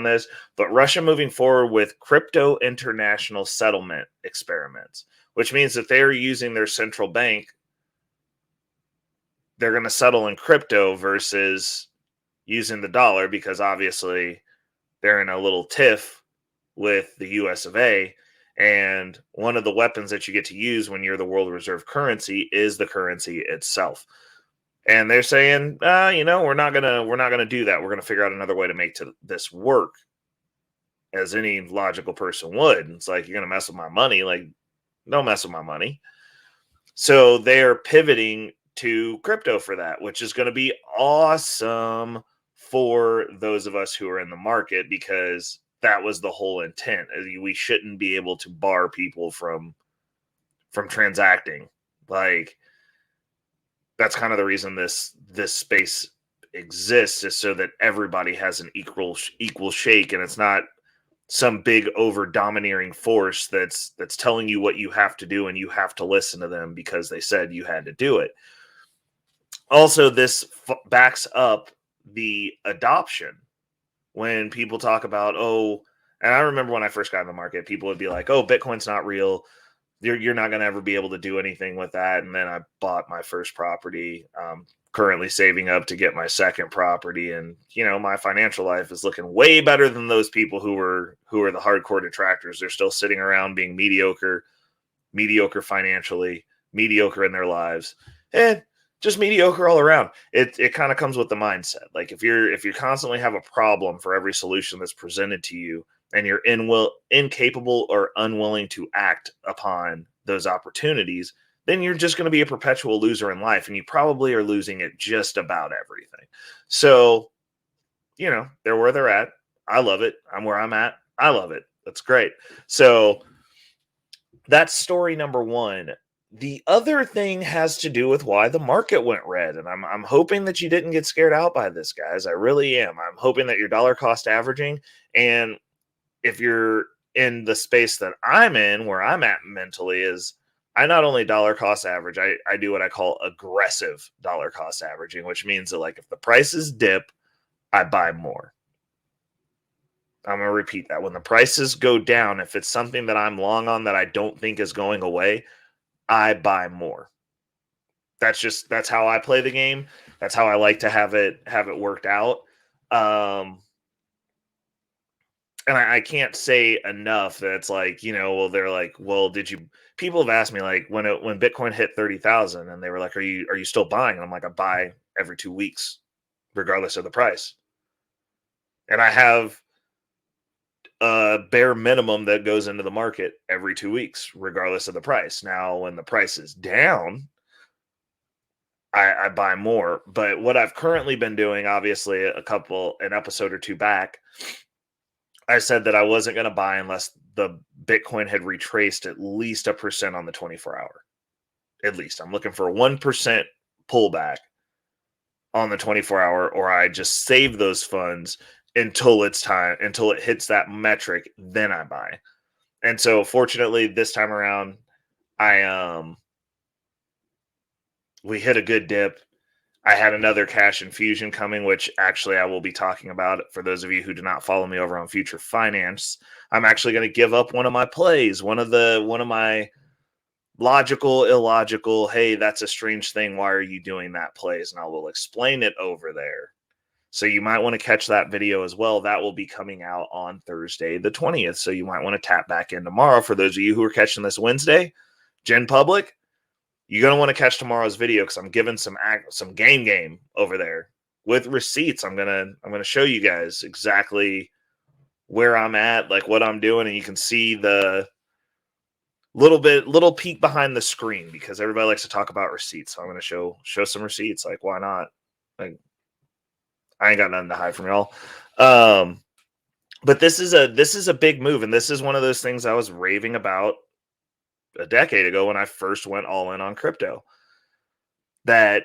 this, but Russia moving forward with crypto international settlement experiments, which means that they're using their central bank. They're going to settle in crypto versus using the dollar because obviously they're in a little tiff with the US of A. And one of the weapons that you get to use when you're the world reserve currency is the currency itself. And they're saying, we're not gonna do that. We're gonna figure out another way to make this work, as any logical person would. It's like, you're gonna mess with my money, like, don't mess with my money. So they're pivoting to crypto for that, which is going to be awesome for those of us who are in the market, because that was the whole intent. We shouldn't be able to bar people from transacting. Like, that's kind of the reason this space exists, is so that everybody has an equal shake, and it's not some big over domineering force that's telling you what you have to do and you have to listen to them because they said you had to do it. Also, this backs up the adoption. When people talk about, and I remember when I first got in the market, people would be like, oh, Bitcoin's not real. You're not going to ever be able to do anything with that. And then I bought my first property, currently saving up to get my second property. And, my financial life is looking way better than those people who are the hardcore detractors. They're still sitting around being mediocre financially, mediocre in their lives, and just mediocre all around. It kind of comes with the mindset. Like, if you constantly have a problem for every solution that's presented to you, and you're incapable or unwilling to act upon those opportunities, then you're just going to be a perpetual loser in life, and you probably are losing at just about everything. So, they're where they're at. I love it. I'm where I'm at. I love it. That's great. So that's story number one. The other thing has to do with why the market went red, and I'm hoping that you didn't get scared out by this, guys. I really am. I'm hoping that you're dollar cost averaging, and if you're in the space that I'm in, where I'm at mentally, is I not only dollar cost average, I do what I call aggressive dollar cost averaging, which means that, like, if the prices dip, I buy more. I'm going to repeat that. When the prices go down, if it's something that I'm long on that I don't think is going away, I buy more. That's how I play the game. That's how I like to have it worked out. And I can't say enough that it's like, they're like, well, people have asked me, like, when Bitcoin hit 30,000, and they were like, are you still buying? And I'm like, I buy every 2 weeks, regardless of the price. And I have a bare minimum that goes into the market every 2 weeks, regardless of the price. Now, when the price is down, I buy more. But what I've currently been doing, obviously, an episode or two back, I said that I wasn't going to buy unless the Bitcoin had retraced at least 1% on the 24-hour. At least. I'm looking for a 1% pullback on the 24-hour, or I just save those funds until it hits that metric, then I buy. And so, fortunately, this time around, we hit a good dip. I had another cash infusion coming, which actually I will be talking about. For those of you who do not follow me over on Future Finance, I'm actually going to give up one of my plays, one of my logical, illogical, hey, that's a strange thing, why are you doing that plays, and I will explain it over there. So you might want to catch that video as well. That will be coming out on Thursday the 20th. So you might want to tap back in tomorrow. For those of you who are catching this Wednesday, Gen Public, you're going to want to catch tomorrow's video, because I'm giving some game over there with receipts. I'm going to show you guys exactly where I'm at, like what I'm doing, and you can see the little peek behind the screen, because everybody likes to talk about receipts. So I'm going to show some receipts. Like, why not? Like, I ain't got nothing to hide from y'all. But this is a big move, and this is one of those things I was raving about a decade ago when I first went all in on crypto. That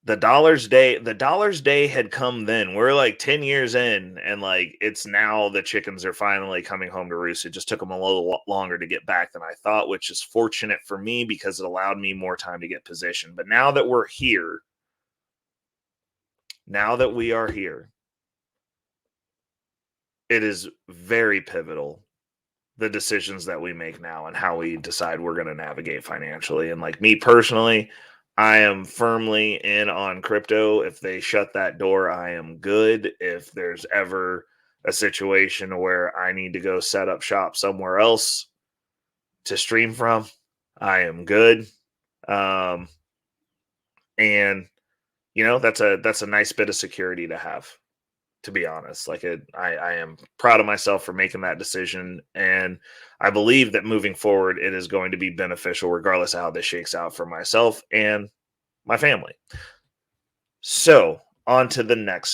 the dollar's day had come then. We're like 10 years in, and like, it's now the chickens are finally coming home to roost. It just took them a little longer to get back than I thought, which is fortunate for me because it allowed me more time to get positioned. But now that we're here, now that we are here, it is very pivotal, the decisions that we make now and how we decide we're going to navigate financially. And like me personally, I am firmly in on crypto. If they shut that door, I am good. If there's ever a situation where I need to go set up shop somewhere else to stream from, I am good. Um, and that's a nice bit of security to have, to be honest. I am proud of myself for making that decision, and I believe that moving forward it is going to be beneficial regardless of how this shakes out for myself and my family. So on to the next